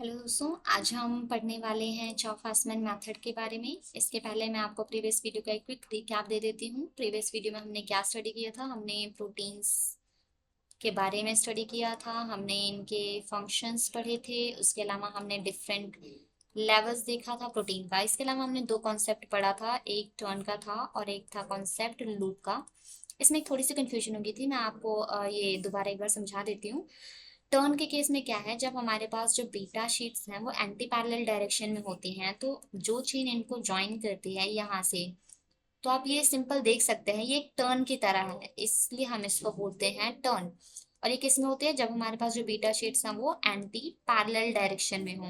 Hello दोस्तों, आज हम पढ़ने वाले हैं चॉफासमैन मेथड के बारे में। इसके पहले मैं आपको प्रीवियस वीडियो का एक क्विक रिकैप दे देती हूँ। प्रीवियस वीडियो में हमने क्या स्टडी किया था। हमने प्रोटीन्स के बारे में स्टडी किया था, हमने इनके फंक्शंस पढ़े थे, उसके अलावा हमने डिफरेंट लेवल्स देखा था प्रोटीन का। इसके अलावा हमने दो कॉन्सेप्ट पढ़ा था, एक टर्न का था और एक था कॉन्सेप्ट लूप का। इसमें एक थोड़ी सी कंफ्यूजन हो गई थी, मैं आपको ये दोबारा एक बार समझा देती हूँ। टर्न के केस में क्या है, जब हमारे पास जो बीटा शीट्स हैं वो एंटी पैरेलल डायरेक्शन में होती हैं, तो जो चेन इनको ज्वाइन करती है यहाँ से, तो आप ये सिंपल देख सकते हैं, ये एक टर्न की तरह है, इसलिए हम इसको बोलते हैं टर्न। और ये किस में होती है, जब हमारे पास जो बीटा शीट्स हैं वो एंटी पैरेलल डायरेक्शन में हो।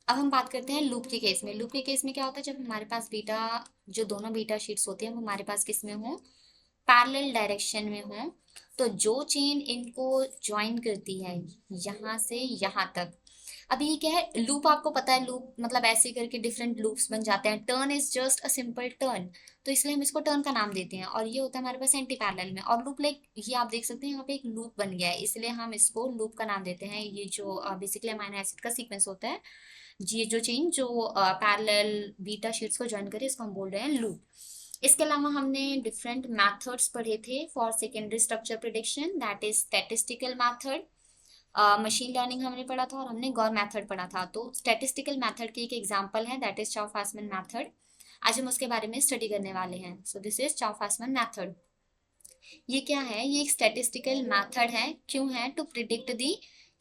अब हम बात करते हैं लूप के केस में। लूप के केस में क्या होता है, जब हमारे पास बीटा, जो दोनों बीटा शीट्स होती हैं वो हमारे पास किस में हो, पैरेलल डायरेक्शन में हो, तो जो चेन इनको ज्वाइन करती है यहाँ से यहाँ तक। अब ये क्या है, लूप आपको पता है, लूप मतलब ऐसे करके डिफरेंट लूप्स बन जाते हैं। Turn is just a simple turn, तो इसलिए हम इसको टर्न का नाम देते हैं। और ये होता है हमारे पास एंटी पैरेलल में। और लूप लाइक ये आप देख सकते हैं, यहाँ पे एक लूप बन गया है, इसलिए हम इसको लूप का नाम देते हैं। ये जो बेसिकली अमीनो एसिड का सीक्वेंस होता है, ये जो चेन जो पैरेलल बीटा शीट्स को ज्वाइन करे, इसको हम बोल रहे हैं लूप। इसके अलावा हमने डिफरेंट मेथड्स पढ़े थे for secondary structure prediction, that is statistical method. Machine learning हमने पढ़ा था और हमने गौर मेथड पढ़ा था। तो स्टैटिस्टिकल मेथड की एक एग्जांपल है, दैट इज चॉफासमैन मेथड। आज हम उसके बारे में स्टडी करने वाले हैं। So this is Chou Fasman method. ये क्या है, ये एक स्टैटिस्टिकल मेथड है। क्यों है, to predict the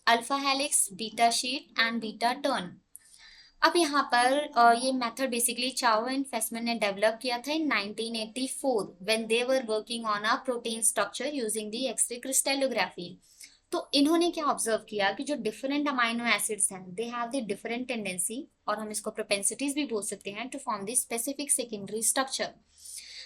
alpha helix, beta sheet and beta turn. अब यहाँ पर ये method basically Chou and Fasman ने डेवलप किया था in 1984 when they were working on a protein structure using the X-ray crystallography. तो इन्होंने क्या ऑब्जर्व किया कि जो डिफरेंट अमाइनो एसिड्स हैं, they have the different tendency, और हम इसको प्रोपेंसिटीज भी बोल सकते हैं, to form the specific secondary structure.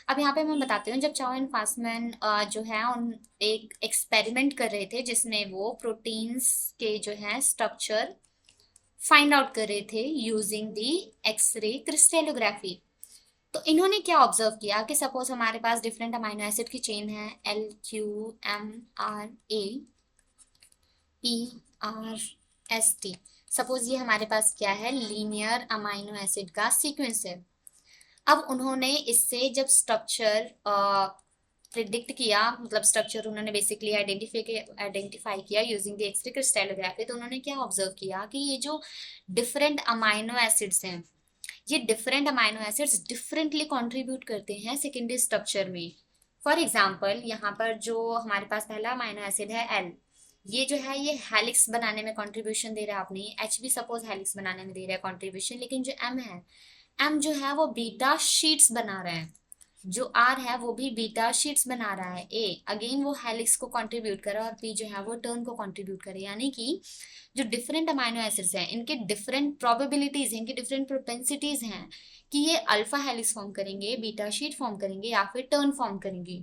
अब यहाँ पे मैं बताती हूँ, जब चाओ एंड फासमैन जो है उन एक एक्सपेरिमेंट कर रहे थे जिसमें वो प्रोटीन्स के जो है स्ट्रक्चर फाइंड आउट कर रहे थे यूजिंग दी एक्सरे क्रिस्टलोग्राफी। तो इन्होंने क्या ऑब्जर्व किया कि सपोज हमारे पास डिफरेंट अमाइनो एसिड की चेन है, LQMRA PRST। सपोज ये हमारे पास क्या है, लीनियर अमाइनो एसिड का सीक्वेंस है। अब उन्होंने इससे जब स्ट्रक्चर प्रिडिक्ट किया, मतलब स्ट्रक्चर उन्होंने बेसिकली आइडेंटिफाई किया यूजिंग द एक्सरे क्रिस्टलोग्राफी, तो उन्होंने क्या ऑब्जर्व किया कि ये जो डिफरेंट अमाइनो एसिड्स हैं, ये different amino acids differently contribute करते हैं सेकेंडरी स्ट्रक्चर में। फॉर एग्जांपल, यहाँ पर जो हमारे पास पहला अमाइनो एसिड है एल, ये जो है ये हेलिक्स बनाने में कंट्रीब्यूशन दे रहा है अपनी। एच भी सपोज हेलिक्स बनाने में दे रहा है कंट्रीब्यूशन, लेकिन जो एम है, एम जो है वो बीटा शीट्स बना रहा है। जो आर है वो भी बीटा शीट्स बना रहा है। ए अगेन वो हेलिक्स को कंट्रीब्यूट करे, और पी जो है वो टर्न को कंट्रीब्यूट करे। यानी कि जो डिफरेंट अमाइनो एसिड्स हैं, इनके डिफरेंट प्रोबेबिलिटीज हैं, इनकी डिफरेंट प्रोपेंसिटीज हैं कि ये अल्फा हेलिक्स फॉर्म करेंगे, बीटा शीट फॉर्म करेंगे या फिर टर्न फॉर्म करेंगे।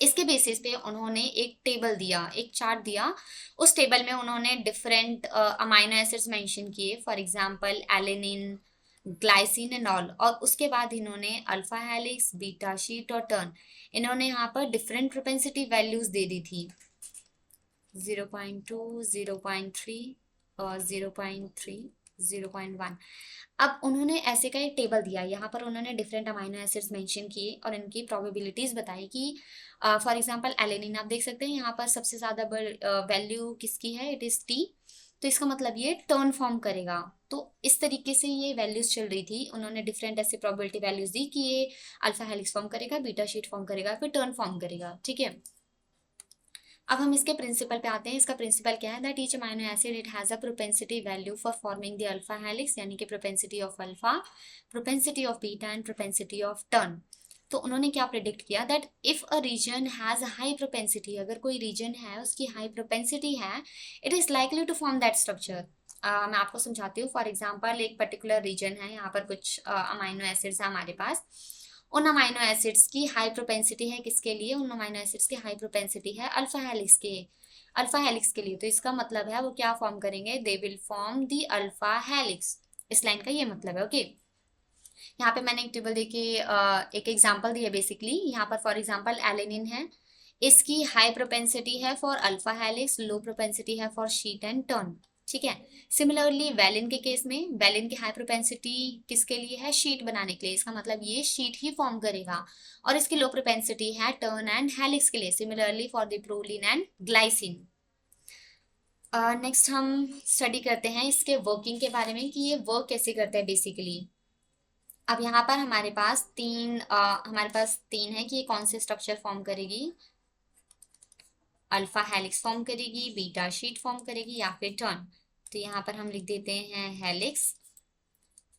इसके बेसिस पे उन्होंने एक टेबल दिया, एक चार्ट दिया। उस टेबल में उन्होंने डिफरेंट अमाइनो एसिड्स मेंशन किए, for example alanine, glycine and all. और उसके बाद इन्होंने अल्फा हेलिक्स, बीटा शीट और टर्न, इन्होंने यहाँ पर डिफरेंट प्रोपेंसिटी वैल्यूज दे दी थी, 0.2, 0.3 और 0.3, 0.1। अब उन्होंने ऐसे का एक टेबल दिया, यहाँ पर उन्होंने डिफरेंट अमाइनो एसिड्स मेंशन किए और इनकी प्रोबेबिलिटीज बताई कि फॉर एग्जांपल एलेनिन आप देख सकते हैं, यहाँ पर सबसे ज्यादा वैल्यू किसकी है, इट इज टी। तो इसका मतलब ये टर्न फॉर्म करेगा। तो इस तरीके से ये वैल्यूज चल रही थी। उन्होंने डिफरेंट ऐसे प्रोबेबिलिटी वैल्यूज दी कि ये अल्फा हेलिक्स फॉर्म करेगा, बीटा शीट फॉर्म करेगा, फिर टर्न फॉर्म करेगा। ठीक है, अब हम इसके प्रिंसिपल पे आते हैं। इसका प्रिंसिपल क्या है, that each amino acid it has a propensity value for forming the alpha helix, यानी कि propensity of alpha, propensity of beta and propensity of turn. तो उन्होंने क्या प्रिडिक्ट किया, that if a region has high propensity, अगर कोई region है उसकी हाई प्रोपेंसिटी है, it is likely to form that structure. मैं आपको समझाती हूँ। फॉर एग्जाम्पल, एक पर्टिकुलर रीजन है, यहाँ पर कुछ अमाइनो एसिड्स है हमारे पास। उन अमाइनो एसिड्स की हाई प्रोपेंसिटी है किसके लिए, उन अमाइनो एसिड्स की हाई प्रोपेंसिटी है अल्फा हेलिक्स के, अल्फा हेलिक्स के लिए। तो इसका मतलब है वो क्या फॉर्म करेंगे, दे will form the alpha helix. इस लाइन का ये मतलब है। ओके, यहाँ पे मैंने एक टेबल देके एक एग्जांपल दिया। बेसिकली यहाँ पर फॉर एग्जांपल एलेनिन है, इसकी हाई प्रोपेंसिटी है for alpha helix, low propensity है फॉर शीट एंड टर्न। ठीक है। सिमिलरली वैलिन के केस में, वैलिन की हाई प्रोपेंसिटी किसके लिए है? शीट बनाने के लिए। इसका मतलब ये शीट ही फॉर्म करेगा। और इसकी लो प्रोपेंसिटी है टर्न एंड हेलिक्स के लिए। Similarly for the proline and glycine. Next हम स्टडी करते हैं इसके वर्किंग के बारे में कि ये वर्क कैसे करता है बेसिकली। अब यहाँ पर हमारे पास तीन है कि ये कौन से स्ट्रक्चर फॉर्म करेगी। अल्फा हेलिक्स फॉर्म करेगी, बीटा शीट फॉर्म करेगी, या फिर टर्न। तो यहाँ पर हम लिख देते हैं हेलिक्स।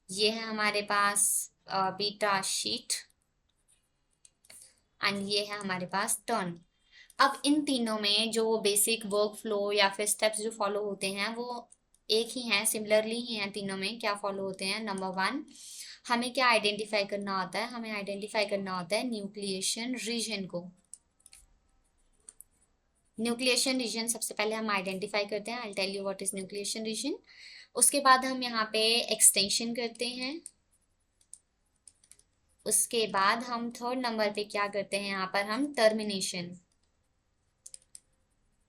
ये है हमारे पास बीटा शीट एंड ये है हमारे पास टर्न। अब इन तीनों में जो बेसिक वर्क फ्लो या फिर स्टेप्स जो फॉलो होते हैं वो एक ही हैं, सिमिलरली ही हैं तीनों में। क्या फॉलो होते हैं? नंबर वन, हमें क्या आइडेंटिफाई करना होता है? हमें आइडेंटिफाई करना होता है न्यूक्लिएशन रीजन को। न्यूक्लिएशन रीजन सबसे पहले हम आइडेंटिफाई करते हैं। I tell you what is nucleation region. उसके बाद हम यहाँ पे एक्सटेंशन करते हैं। उसके बाद हम थर्ड नंबर पे क्या करते हैं? यहाँ पर हम टर्मिनेशन।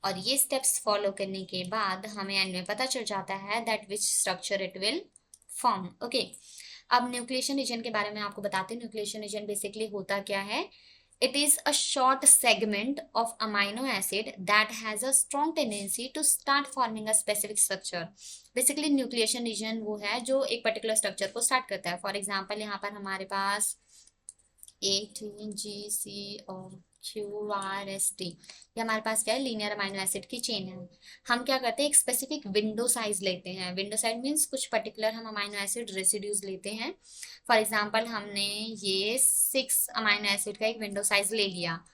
और ये स्टेप्स फॉलो करने के बाद हमें एंड में पता चल जाता है that which structure it will form. Okay, अब न्यूक्लिएशन रीजन के बारे में आपको बताते हैं। न्यूक्लिएशन रीजन बेसिकली होता क्या है? It is a short segment of amino acid that has a strong tendency to start forming a specific structure. Basically nucleation region वो है जो एक पर्टिकुलर स्ट्रक्चर को स्टार्ट करता है। फॉर एग्जाम्पल यहाँ पर हमारे पास ATGCOQRST, ये हमारे पास क्या है? लीनियर अमाइनो एसिड की चेन है। हम क्या करते हैं? एक स्पेसिफिक विंडो साइज लेते हैं। विंडो साइज मीन्स कुछ पर्टिकुलर हम अमाइनो एसिड रेसिड्यूज लेते हैं। फॉर एग्जाम्पल हमने ये 6 अमाइनो एसिड का एक विंडो साइज ले लिया।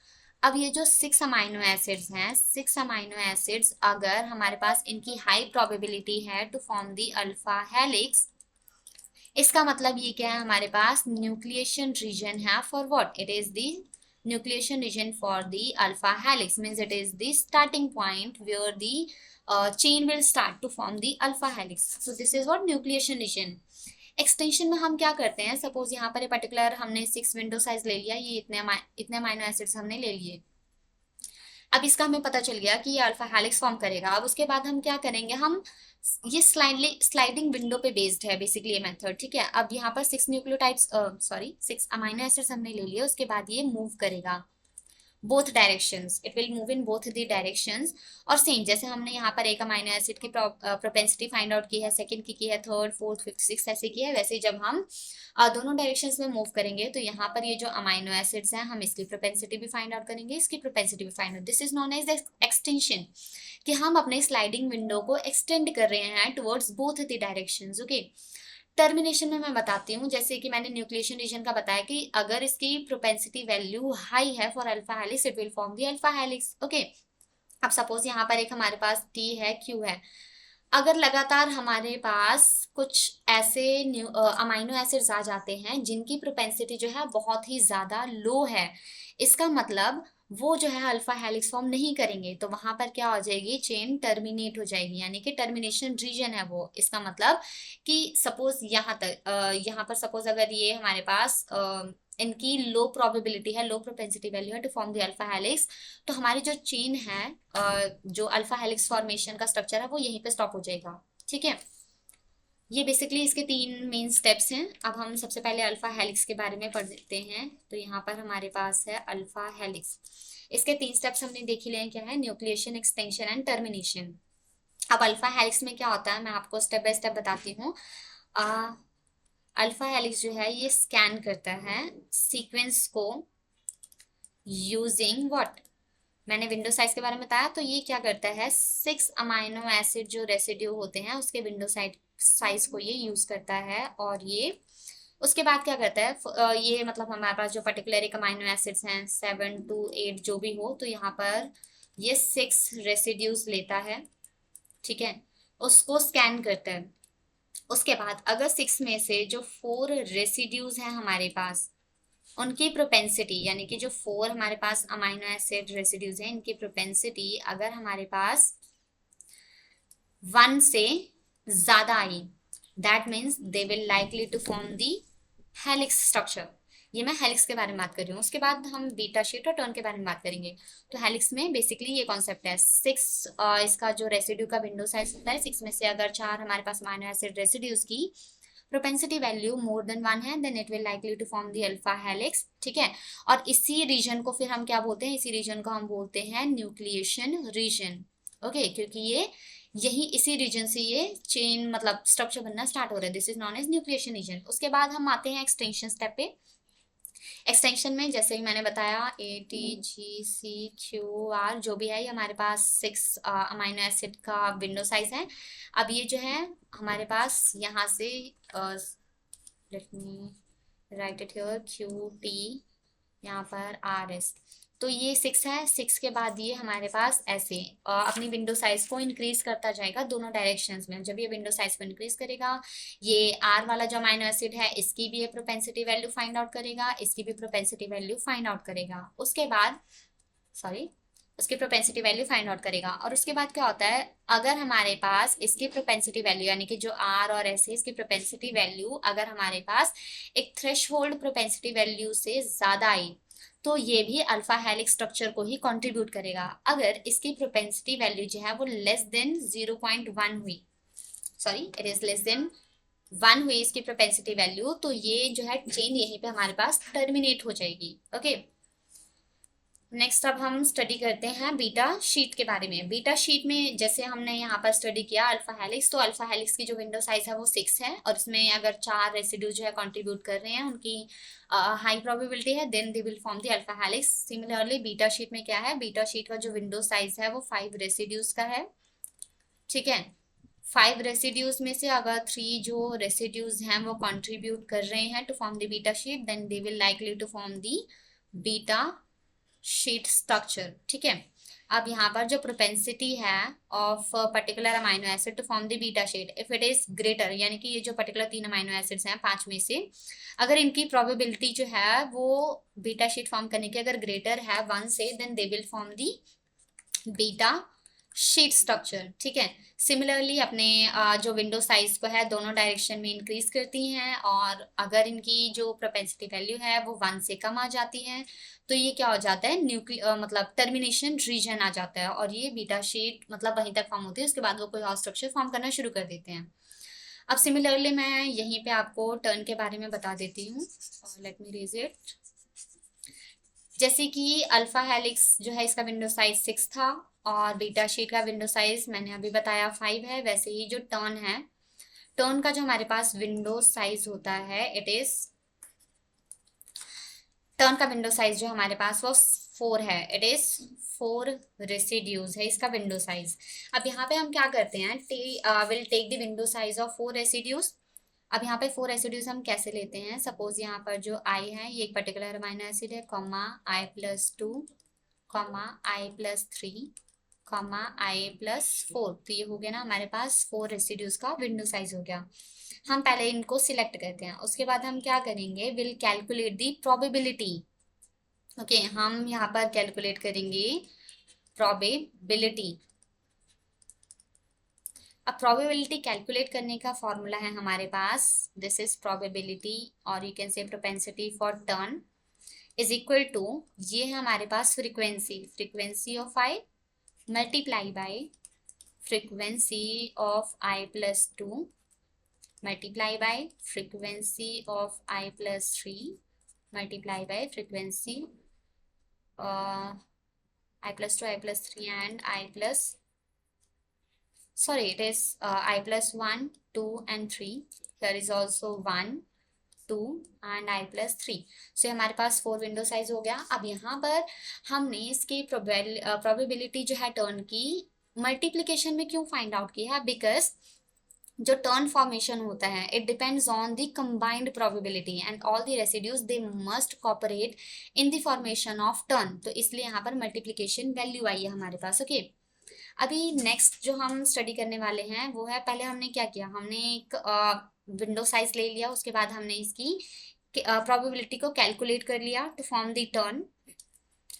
अब ये जो 6 अमाइनो एसिड्स हैं, 6 अमाइनो एसिड्स अगर हमारे पास इनकी हाई प्रोबेबिलिटी है to form the alpha helix, इसका मतलब ये क्या है? हमारे पास न्यूक्लिएशन रीजन है for what? It is the nucleation region for the alpha helix, means it is the starting point where the chain will start to form the alpha helix. So this is what nucleation region. Extension में हम क्या करते हैं? Suppose यहाँ पर particular हमने 6 window size ले लिया, ये इतने अमाइनो एसिड्स हमने ले लिए। अब इसका हमें पता चल गया कि ये अल्फा हेलिक्स फॉर्म करेगा। अब उसके बाद हम क्या करेंगे? हम ये स्लाइडिंग विंडो पे बेस्ड है बेसिकली ये मेथड, ठीक है। अब यहाँ पर 6 अमाइनो एसिड्स हमने ले लिए। उसके बाद ये मूव करेगा both directions, it will move in both the directions. और सेम जैसे हमने यहाँ पर एक अमाइनो एसिड की प्रोपेंसिटी फाइंड आउट की है, सेकंड की है, थर्ड, फोर्थ, फिफ्थ, सिक्स ऐसे की है, वैसे जब हम दोनों डायरेक्शंस में मूव करेंगे तो यहाँ पर ये जो अमाइनो एसिड्स हैं हम इसकी प्रोपेंसिटी भी फाइंड आउट करेंगे, इसकी प्रोपेंसिटी भी find out. This is known as extension, कि हम अपने स्लाइडिंग विंडो को एक्सटेंड कर रहे हैं towards both the directions. Okay, termination में मैं बताती हूँ। जैसे कि मैंने न्यूक्लिएशन रीजन का बताया कि अगर इसकी प्रोपेंसिटी वैल्यू हाई है for alpha helix, it will form the alpha helix. Okay, अब सपोज यहाँ पर एक हमारे पास T है, Q है। अगर लगातार हमारे पास कुछ ऐसे अमाइनो एसिड्स आ जाते हैं जिनकी प्रोपेंसिटी जो है बहुत ही ज्यादा लो है, इसका मतलब वो जो है अल्फा हेलिक्स फॉर्म नहीं करेंगे, तो वहां पर क्या हो जाएगी? चेन टर्मिनेट हो जाएगी, यानी कि टर्मिनेशन रीजन है वो। इसका मतलब कि सपोज यहाँ पर सपोज अगर ये हमारे पास इनकी लो प्रोबेबिलिटी है, लो प्रोपेंसिटी वैल्यू है to form the alpha helix, तो हमारी जो चेन है जो अल्फा हेलिक्स फॉर्मेशन का स्ट्रक्चर है वो यहीं पे स्टॉप हो जाएगा, ठीक है। ये बेसिकली इसके 3 मेन स्टेप्स हैं। अब हम सबसे पहले अल्फा हेलिक्स के बारे में पढ़ लेते हैं। तो यहाँ पर हमारे पास है अल्फा हेलिक्स। इसके 3 स्टेप्स हमने देख ही लिए, क्या है? Nucleation, extension and termination. अब अल्फा हेलिक्स में क्या होता है मैं आपको स्टेप बाय स्टेप बताती हूँ। अल्फा हेलिक्स जो है ये स्कैन करता है सीक्वेंस को यूजिंग व्हाट? मैंने विंडो साइज के बारे में बताया, तो ये क्या करता है? 6 अमाइनो एसिड जो रेसिड्यू होते हैं उसके विंडो साइज को ये यूज करता है। और ये उसके बाद क्या करता है? ये मतलब हमारे पास जो पर्टिकुलर एक अमाइनो एसिड्स हैं 7 to 8 जो भी हो, तो यहाँ पर ये 6 रेसिड्यूज लेता है, ठीक है, उसको स्कैन करता है। उसके बाद अगर 6 में से जो 4 रेसिड्यूज हैं हमारे पास, उनकी प्रोपेंसिटी, यानी कि जो 4 हमारे पास अमाइनो एसिड रेसिड्यूज हैं इनकी प्रोपेंसिटी अगर हमारे पास 1 से ज्यादा आई, that means they will likely to form the helix structure. ये मैं हेलिक्स के बारे में बात कर रही हूँ। उसके बाद हम बीटा शीट और टर्न के बारे में बात करेंगे। तो हेलिक्स में बेसिकली ये कॉन्सेप्ट है, 6 इसका जो रेसिड्यू का विंडो साइज होता है, 6 में से अगर 4 हमारे पास अमीनो एसिड रेसिड्यूज की प्रोपेंसिटी वैल्यू मोर देन 1 है, then it will likely to form the alpha helix. ठीक है, और इसी रीजन को फिर हम क्या बोलते हैं, इसी रीजन को हम बोलते हैं न्यूक्लिएशन रीजन। ओके, क्योंकि ये यही इसी रीजन से ये चेन मतलब स्ट्रक्चर बनना स्टार्ट हो रहा है, this is known as nucleation region. उसके बाद हम आते हैं एक्सटेंशन स्टेप पे। एक्सटेंशन में जैसे ही मैंने बताया ATGCQR जो भी है, ये हमारे पास 6 अमाइनो एसिड का विंडो साइज है। अब ये जो है हमारे पास यहाँ से let me right it here QT, यहाँ पर RS, तो ये 6 है। 6 के बाद ये हमारे पास ऐसे अपनी विंडो साइज को इंक्रीज करता जाएगा दोनों डायरेक्शंस में। जब ये विंडो साइज को इंक्रीज करेगा, ये R वाला जो अमाइनो एसिड है इसकी भी ये प्रोपेंसिटी वैल्यू फाइंड आउट करेगा, इसकी भी प्रोपेंसिटी वैल्यू फाइंड आउट करेगा। उसके बाद उसकी प्रोपेंसिटी वैल्यू फाइंड आउट करेगा। और उसके बाद क्या होता है, अगर हमारे पास इसकी प्रोपेंसिटी वैल्यू यानी कि जो R और S है इसकी प्रोपेंसिटी वैल्यू अगर हमारे पास एक थ्रेशहोल्ड प्रोपेंसिटी वैल्यू से ज्यादा आई, तो ये भी अल्फा हेलिक्स स्ट्रक्चर को ही कंट्रीब्यूट करेगा। अगर इसकी प्रोपेंसिटी वैल्यू जो है वो लेस देन 0.1 हुई, इट इज लेस देन 1 हुई इसकी प्रोपेंसिटी वैल्यू, तो ये जो है चेन यहीं पे हमारे पास टर्मिनेट हो जाएगी। ओके, नेक्स्ट अब हम स्टडी करते हैं बीटा शीट के बारे में। बीटा शीट में जैसे हमने यहाँ पर स्टडी किया अल्फा हेलिक्स, तो अल्फा हेलिक्स की जो विंडो साइज है वो 6 है, और इसमें अगर 4 रेसिड्यू जो है कंट्रीब्यूट कर रहे हैं, उनकी हाई प्रोबेबिलिटी है, then they will form the alpha helix. Similarly beta sheet में क्या है, बीटा शीट का जो विंडो साइज है वो 5 रेसिड्यूज का है। ठीक है, 5 रेसिड्यूज में से अगर 3 जो रेसिड्यूज हैं वो कंट्रीब्यूट कर रहे हैं to form the beta sheet, then they will likely to form the beta sheet structure. ठीक है, अब यहाँ पर जो प्रोपेंसिटी है of particular amino acid to form the beta sheet, if it is greater, यानी कि ये जो पर्टिकुलर 3 अमाइनो एसिड्स हैं 5 में से, अगर इनकी प्रोबेबिलिटी जो है वो बीटा शीट फॉर्म करने की अगर ग्रेटर है 1 से, then they will form the beta sheet structure. ठीक है, सिमिलरली अपने जो विंडो साइज को है दोनों डायरेक्शन में इंक्रीज करती हैं, और अगर इनकी जो प्रोपेंसिटी वैल्यू है वो 1 से कम आ जाती है, तो ये क्या हो जाता है, मतलब टर्मिनेशन रीजन आ जाता है, और ये बीटा शीट मतलब वहीं तक फॉर्म होती है, उसके बाद वो कोई और स्ट्रक्चर फॉर्म करना शुरू कर देते हैं। अब सिमिलरली मैं यहीं पे आपको टर्न के बारे में बता देती हूँ, लेट मी रीज इट। जैसे कि अल्फा हेलिक्स जो है इसका विंडो साइज 6 था, और बीटा शीट का विंडो साइज मैंने अभी बताया 5 है। वैसे ही जो टर्न है, टर्न का जो हमारे पास विंडो साइज होता है, टर्न का विंडो साइज जो हमारे पास वो 4 है, इट इज 4 रेसिड्यूज है इसका विंडो साइज। अब यहाँ पे हम क्या करते हैं, will take the window size of 4 residues. अब यहाँ पे 4 रेसिड्यूज हम कैसे लेते हैं, सपोज यहाँ पर जो I है ये एक पर्टिकुलर अमाइनो एसिड है, comma I+2, comma I+3, comma I+4, तो ये हो गया ना हमारे पास 4 रेसिड्यूज का विंडो साइज हो गया। हम पहले इनको सिलेक्ट करते हैं, उसके बाद हम क्या करेंगे, will calculate the probability. Okay, हम यहाँ पर कैलकुलेट करेंगे प्रोबेबिलिटी। अब प्रोबेबिलिटी कैलकुलेट करने का फॉर्मूला है हमारे पास, दिस इज प्रोबेबिलिटी, और you can say propensity for turn is equal to, ये है हमारे पास frequency of I multiply by frequency of I+2 multiply by frequency of I+3 multiply by frequency I+2, I+3 and it is I+1, 2 and 3. There is also 1, 2 and I+3. So हमारे पास 4 window size हो गया। अब यहाँ पर हमने इसकी probability जो है टर्न की मल्टीप्लीकेशन में क्यों फाइंड आउट किया है, बिकॉज जो टर्न फॉर्मेशन होता है it depends on the combined probability and all the residues they must cooperate in the formation of turn, तो इसलिए यहाँ पर मल्टीप्लिकेशन वैल्यू आई है हमारे पास। ओके, अभी नेक्स्ट जो हम स्टडी करने वाले हैं वो है, पहले हमने क्या किया, हमने एक विंडो साइज ले लिया, उसके बाद हमने इसकी प्रोबेबिलिटी को कैलकुलेट कर लिया टू फॉर्म द टर्न।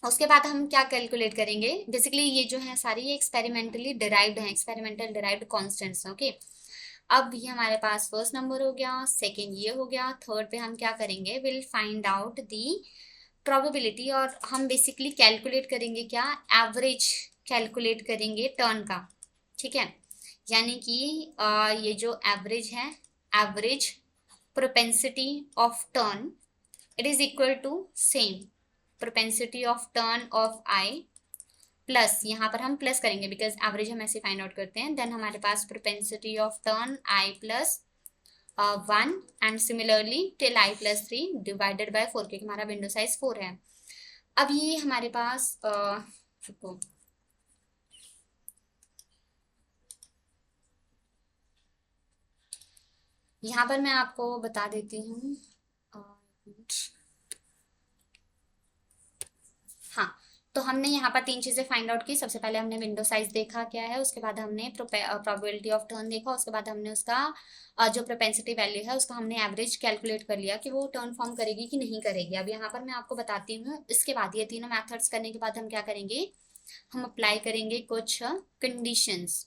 उसके बाद हम क्या कैलकुलेट करेंगे, बेसिकली ये जो है सारी ये एक्सपेरिमेंटली डिराइव्ड है, एक्सपेरिमेंटल डिराइव्ड कॉन्स्टेंट्स। ओके, अब ये हमारे पास फर्स्ट नंबर हो गया, सेकेंड ये हो गया, थर्ड पे हम क्या करेंगे, will find out the probability, और हम बेसिकली कैलकुलेट करेंगे क्या, एवरेज कैलकुलेट करेंगे टर्न का, ठीक है। यानी कि ये जो एवरेज है, average propensity of turn, it is equal to same propensity of turn of I plus, यहाँ पर हम प्लस करेंगे बिकॉज एवरेज हम ऐसे फाइंड आउट करते हैं, देन हमारे पास propensity of turn I plus 1 and similarly till I plus 3 divided by 4, क्योंकि हमारा विंडो साइज 4 है। अब ये हमारे पास रुको, यहाँ पर मैं आपको बता देती हूँ। हाँ, तो हमने यहाँ पर तीन चीजें फाइंड आउट की। सबसे पहले हमने विंडो साइज देखा क्या है, उसके बाद हमने प्रोबेबिलिटी ऑफ टर्न देखा, उसके बाद हमने उसका जो प्रोपेंसिटी वैल्यू है उसका हमने एवरेज कैलकुलेट कर लिया कि वो टर्न फॉर्म करेगी कि नहीं करेगी। अब यहाँ पर मैं आपको बताती हूँ, इसके बाद ये तीनों मेथड्स करने के बाद हम क्या करेंगे, हम अप्लाई करेंगे कुछ कंडीशंस।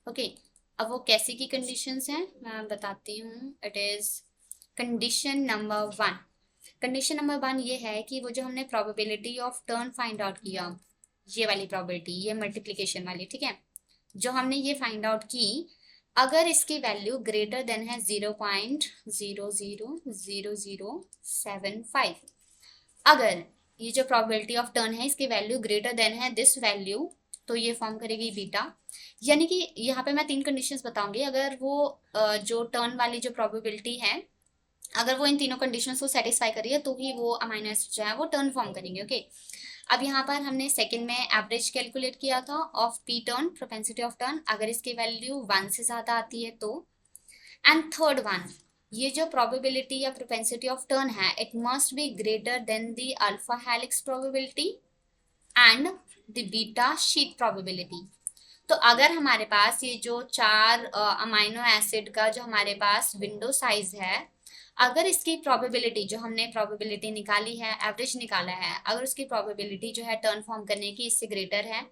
ओके, अब वो कैसी की कंडीशंस हैं मैं बताती हूँ। It is condition number 1। Condition number 1 ये है कि वो जो हमने probability of turn find out किया, ये वाली प्रोबेबिलिटी, ये मल्टीप्लिकेशन वाली, ठीक है, जो हमने ये फाइंड आउट की, अगर इसकी वैल्यू ग्रेटर देन है 0.000075, अगर ये जो प्रोबेबिलिटी ऑफ टर्न है इसकी वैल्यू ग्रेटर देन है दिस वैल्यू, तो ये फॉर्म करेगी बीटा। यानी कि यहाँ पे मैं तीन कंडीशंस बताऊंगी, अगर वो जो टर्न वाली जो प्रोबेबिलिटी है, अगर वो इन तीनों कंडीशंस को सेटिस्फाई करी है तो ही वो अमाइनो एसिड जो है वो टर्न फॉर्म करेंगे। ओके, अब यहाँ पर हमने सेकंड में एवरेज कैलकुलेट किया था of P turn, propensity of turn, अगर इसकी वैल्यू 1 से ज्यादा आती है तो। एंड थर्ड वन, ये जो प्रोबेबिलिटी या प्रोपेंसिटी ऑफ टर्न है, it must be greater than the alpha helix probability and the beta sheet probability. तो अगर हमारे पास ये जो चार अमाइनो एसिड का जो हमारे पास विंडो साइज है, अगर इसकी प्रोबेबिलिटी जो हमने प्रोबेबिलिटी निकाली है, एवरेज निकाला है, अगर उसकी प्रोबेबिलिटी जो है टर्न फॉर्म करने की इससे ग्रेटर है,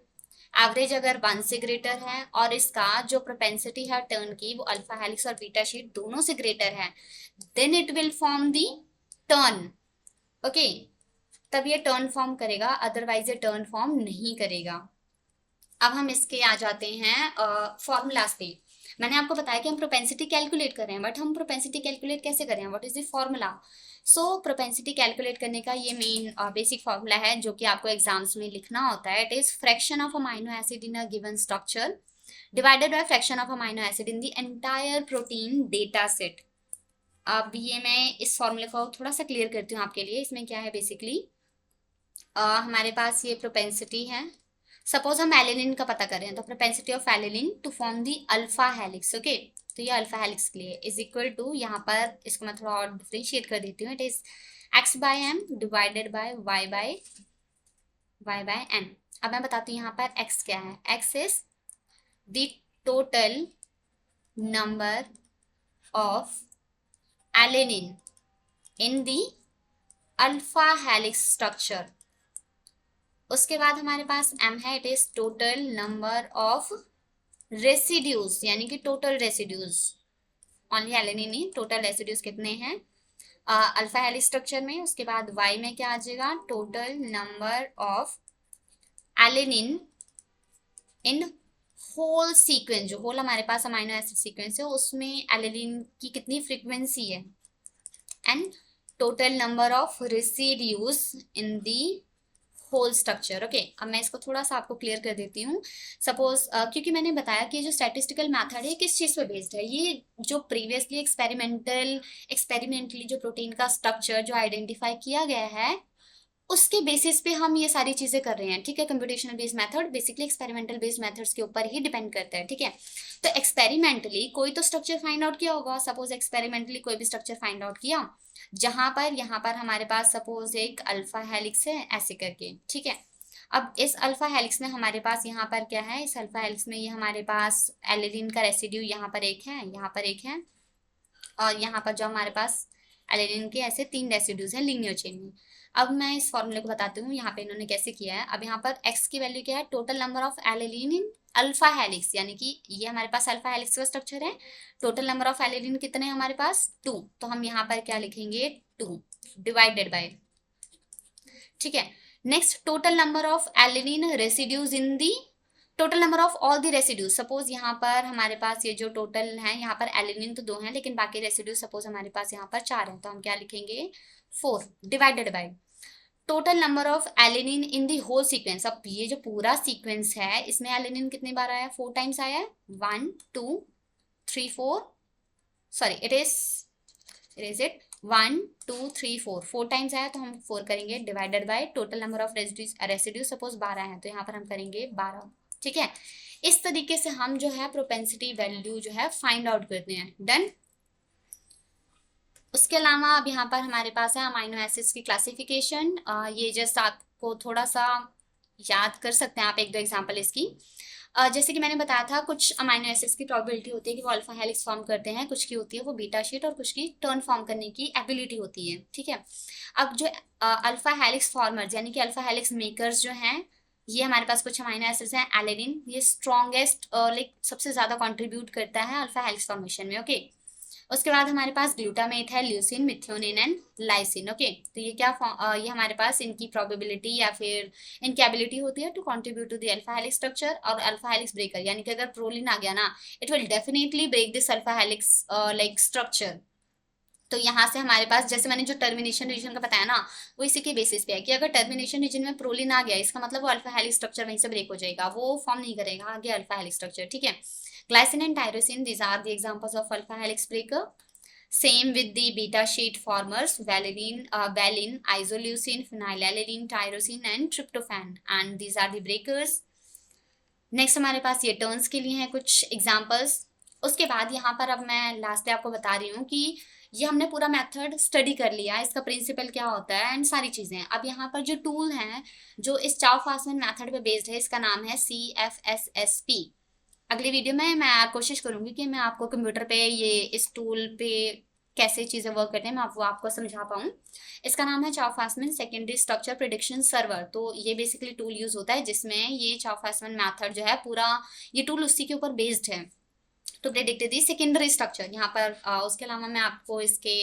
एवरेज अगर 1 से ग्रेटर है, और इसका जो प्रोपेंसिटी है टर्न की वो अल्फा हेलिक्स और बीटा शीट दोनों से ग्रेटर है, then it will form the turn. Okay, तब ये टर्न फॉर्म करेगा, अदरवाइज ये टर्न फॉर्म नहीं करेगा। अब हम इसके आ जाते हैं फॉर्मूलाज पे। मैंने आपको बताया कि हम प्रोपेंसिटी कैलकुलेट कर रहे हैं, बट हम प्रोपेंसिटी कैलकुलेट कैसे करें, what is the formula. So propensity calculate करने का ये मेन बेसिक फॉर्मूला है जो कि आपको एग्जाम्स में लिखना होता है। It is fraction of amino acid in a given structure divided by fraction of amino acid in the entire protein data set. अब ये मैं इस फॉर्मूले को थोड़ा सा क्लियर करती हूँ आपके लिए। इसमें क्या है, बेसिकली हमारे पास ये प्रोपेंसिटी है, सपोज हम एलेनिन का पता करें, तो propensity of alanine to form the alpha helix. Okay, तो ये अल्फा हेलिक्स के लिए इज इक्वल टू, यहाँ पर इसको मैं थोड़ा और डिफरेंशिएट कर देती हूँ, it is x by m divided by y by m. अब मैं बताती हूँ यहाँ पर एक्स क्या है। X is the total number of alanine in the alpha helix structure. उसके बाद हमारे पास m है, it is total number of residues, यानी कि टोटल रेसिड्यूज, ओनली एलेनिन नहीं, टोटल रेसिड्यूज कितने हैं अल्फा हेलिक्स स्ट्रक्चर में। उसके बाद y में क्या आ जाएगा, total number of alanine in whole sequence, जो होल हमारे पास अमाइनो एसिड सीक्वेंस है उसमें एलेनिन की कितनी फ्रीक्वेंसी है, and total number of residues in the whole structure. Okay, अब मैं इसको थोड़ा सा आपको क्लियर कर देती हूँ। सपोज क्योंकि मैंने बताया कि जो स्टैटिस्टिकल मेथड है किस चीज पे बेस्ड है, ये जो प्रीवियसली एक्सपेरिमेंटली जो प्रोटीन का स्ट्रक्चर जो आइडेंटिफाई किया गया है उसके बेसिस पे हम ये सारी चीजें कर रहे हैं, ठीक है। Computational based method basically experimental based methods के ऊपर ही डिपेंड करता है, ठीक है। तो एक्सपेरिमेंटली कोई तो स्ट्रक्चर फाइंड आउट किया होगा, सपोज एक्सपेरिमेंटली कोई भी स्ट्रक्चर फाइंड आउट किया जहां पर यहाँ पर हमारे पास सपोज एक अल्फा हेलिक्स है ऐसे करके, ठीक है। अब इस अल्फा हेलिक्स में हमारे पास यहाँ पर क्या है, इस अल्फा हेलिक्स में ये हमारे पास एलेनिन का रेसिड्यू यहाँ पर एक है, यहाँ पर एक है, और यहाँ पर जो हमारे पास एलेनिन के ऐसे 3 रेसिड्यूज हैं लिनियर चेन में। अब मैं इस फॉर्मूले को बताती हूँ यहाँ पे इन्होंने कैसे किया है। अब यहाँ पर x की वैल्यू क्या है, total number of alanine in alpha helix, यानी कि ये हमारे पास अल्फा हेलिक्स का स्ट्रक्चर है। टोटल नंबर ऑफ एलिनिन कितने हैं हमारे पास? 2। तो हम यहाँ पर क्या लिखेंगे? 2 डिवाइडेड बाय, ठीक है। Next, total number of alanine residues in the, total number of all the residues. Suppose यहाँ पर हमारे पास ये जो टोटल है, यहाँ पर एलिनिन तो 2 हैं, लेकिन बाकी रेसिड्यूज सपोज हमारे पास यहाँ पर 4 हैं, तो हम क्या लिखेंगे? 4 divided by total number of alanine in the whole sequence. अब ये जो पूरा सीक्वेंस है, इसमें एलिनिन कितनी बार आया? 4 टाइम्स आया है। 1 2 3 4, sorry it is it 1 2 3 4, 4 times आया, तो हम 4 करेंगे divided by total number of residues suppose 12 है, तो यहाँ पर हम करेंगे 12, ठीक है। इस तरीके से हम जो है प्रोपेंसिटी वैल्यू जो है फाइंड आउट करते हैं। डन। उसके अलावा अब यहाँ पर हमारे पास है अमाइनो एसिड्स की क्लासिफिकेशन। ये जस्ट आपको थोड़ा सा याद कर सकते हैं आप एक दो एग्जांपल इसकी। जैसे कि मैंने बताया था, कुछ अमाइनो एसिड्स की प्रोबेबिलिटी होती है कि वो अल्फा हेलिक्स फॉर्म करते हैं, कुछ की होती है वो बीटा शीट, और कुछ की टर्न फॉर्म करने की एबिलिटी होती है, ठीक है। अब जो अल्फा हेलिक्स फॉर्मर्स यानी कि अल्फा हेलिक्स मेकर्स जो हैं, ये हमारे पास कुछ अमाइनो एसिड्स हैं। एलेनिन ये स्ट्रॉन्गेस्ट लाइक सबसे ज्यादा कंट्रीब्यूट करता है अल्फा हेलिक्स फॉर्मेशन में, ओके। उसके बाद हमारे पास ग्लूटामेट है, leucine, methionine and lysine, okay. तो ये क्या ये हमारे पास इनकी प्रोबेबिलिटी या फिर इनकी एबिलिटी होती है to contribute to the alpha helix structure और अल्फा हेलिक्स ब्रेकर, यानी कि अगर प्रोलिन आ गया ना, it will definitely break this alpha helix like structure. तो यहाँ से हमारे पास, जैसे मैंने जो टर्मिनेशन रीजन का बताया ना, वो इसी के बेसिस पे है कि अगर टर्मिनेशन रीजन में प्रोलिन आ गया, इसका मतलब वो अल्फा हेलिक्स स्ट्रक्चर वहीं से ब्रेक हो जाएगा, वो फॉर्म नहीं करेगा आगे अल्फा हेलिक्स स्ट्रक्चर, ठीक है। Glycine and tyrosine, these are the examples of alpha helix breaker. Same with the beta sheet formers, valine, isoleucine, phenylalanine, tyrosine and tryptophan, and these are the breakers. Next हमारे पास ये turns के लिए हैं कुछ examples. उसके बाद यहाँ पर अब मैं लास्ट आपको बता रही हूँ कि ये हमने पूरा मेथड स्टडी कर लिया, इसका प्रिंसिपल क्या होता है एंड सारी चीज़ें। अब यहाँ पर जो टूल है जो इस चाउ फास्मैन मेथड पे बेस्ड है, इसका नाम है CFSSP। अगली वीडियो में मैं कोशिश करूंगी कि मैं आपको कंप्यूटर पे ये इस टूल पे कैसे चीज़ें वर्क करते हैं मैं आपको समझा पाऊँ। इसका नाम है चाउ फास्मैन सेकेंडरी स्ट्रक्चर प्रेडिक्शन सर्वर। तो ये बेसिकली टूल यूज होता है जिसमें ये चाउ फास्मैन मैथड जो है पूरा, ये टूल उसी के ऊपर बेस्ड है to predict the secondary structure. यहाँ पर उसके अलावा मैं आपको इसके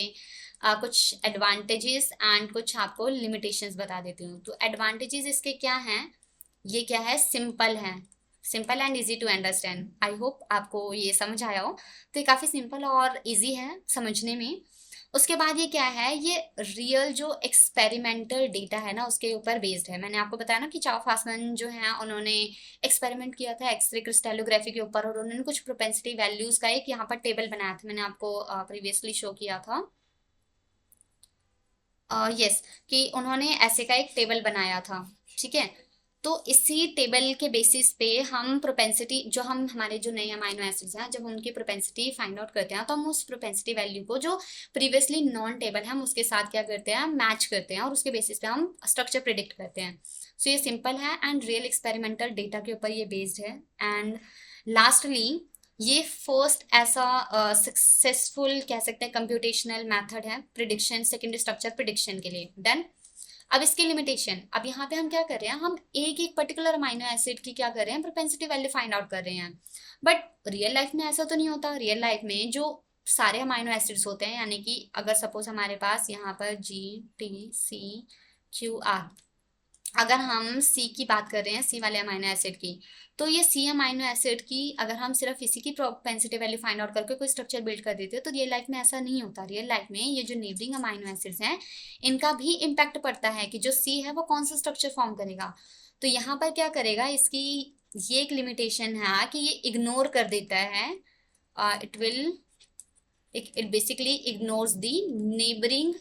कुछ एडवांटेजेस एंड कुछ आपको लिमिटेशंस बता देती हूँ। तो एडवांटेजेस इसके क्या हैं? ये क्या है? सिंपल है, simple and easy to understand. I hope आपको ये समझ आया हो। तो ये काफ़ी सिंपल और इजी है समझने में। उसके बाद ये क्या है? ये रियल जो एक्सपेरिमेंटल डेटा है ना, उसके ऊपर बेस्ड है। मैंने आपको बताया ना कि चाउ फास्मैन जो है उन्होंने एक्सपेरिमेंट किया था एक्सरे क्रिस्टलोग्राफी के ऊपर, और उन्होंने कुछ प्रोपेंसिटी वैल्यूज का एक यहाँ पर टेबल बनाया था, मैंने आपको प्रीवियसली शो किया था। यस, कि उन्होंने ऐसे का एक टेबल बनाया था, ठीक है। तो इसी टेबल के बेसिस पे हम प्रोपेंसिटी, जो हम हमारे जो नए अमाइनो एसिड्स हैं, जब उनकी प्रोपेंसिटी फाइंड आउट करते हैं, तो हम उस प्रोपेंसिटी वैल्यू को जो प्रीवियसली नॉन टेबल है हम उसके साथ क्या करते हैं? मैच करते हैं, और उसके बेसिस पे हम स्ट्रक्चर प्रिडिक्ट करते हैं। सो ये सिंपल है एंड रियल एक्सपेरिमेंटल डेटा के ऊपर ये बेस्ड है। एंड लास्टली ये फर्स्ट ऐसा सक्सेसफुल कह सकते हैं कंप्यूटेशनल मेथड है प्रिडिक्शन, सेकेंडरी स्ट्रक्चर प्रिडिक्शन के लिए। डन। अब इसकी लिमिटेशन, अब यहाँ पे हम क्या कर रहे हैं? हम एक एक पर्टिकुलर अमाइनो एसिड की क्या कर रहे हैं? प्रोपेंसिटी वैल्यू फाइंड आउट कर रहे हैं। बट रियल लाइफ में ऐसा तो नहीं होता। रियल लाइफ में जो सारे अमाइनो एसिड्स होते हैं, यानी कि अगर सपोज हमारे पास यहाँ पर GTCQR, अगर हम सी की बात कर रहे हैं, सी वाले अमाइनो एसिड की, तो ये सी अमाइनो एसिड की अगर हम सिर्फ इसी की प्रोपेंसिटी वैल्यू फाइंड आउट करके कोई स्ट्रक्चर बिल्ड कर देते हैं, तो रियल लाइफ में ऐसा नहीं होता। रियल लाइफ में ये जो नेबरिंग अमाइनो एसिड्स हैं, इनका भी इम्पैक्ट पड़ता है कि जो सी है वो कौन सा स्ट्रक्चर फॉर्म करेगा। तो यहाँ पर क्या करेगा? इसकी ये एक लिमिटेशन है कि ये इग्नोर कर देता है, it basically ignores the neighbouring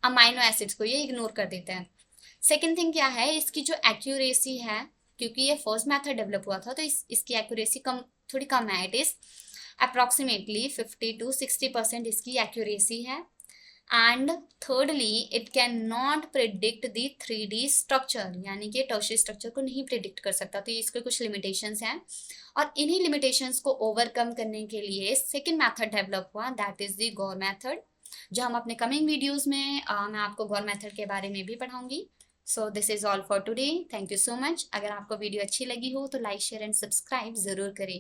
amino acids को, ये इग्नोर कर देता है। सेकेंड थिंग क्या है? इसकी जो एक्यूरेसी है, क्योंकि ये फर्स्ट मेथड डेवलप हुआ था, तो इसकी एक्यूरेसी थोड़ी कम है। इट इज अप्रॉक्सीमेटली 50 to 60% इसकी एक्यूरेसी है। And thirdly, it can not predict the 3D structure, यानी कि टर्शियरी स्ट्रक्चर को नहीं प्रिडिक्ट कर सकता। तो इसके कुछ लिमिटेशंस हैं, और इन्हीं लिमिटेशंस को ओवरकम करने के लिए सेकेंड मेथड डेवलप हुआ, that is the Gaur method, जो हम अपने कमिंग वीडियोज में मैं आपको गौर मेथड के बारे में भी पढ़ाऊंगी। So this is all for today. Thank you so much. अगर आपको वीडियो अच्छी लगी हो तो लाइक शेयर एंड सब्सक्राइब ज़रूर करें।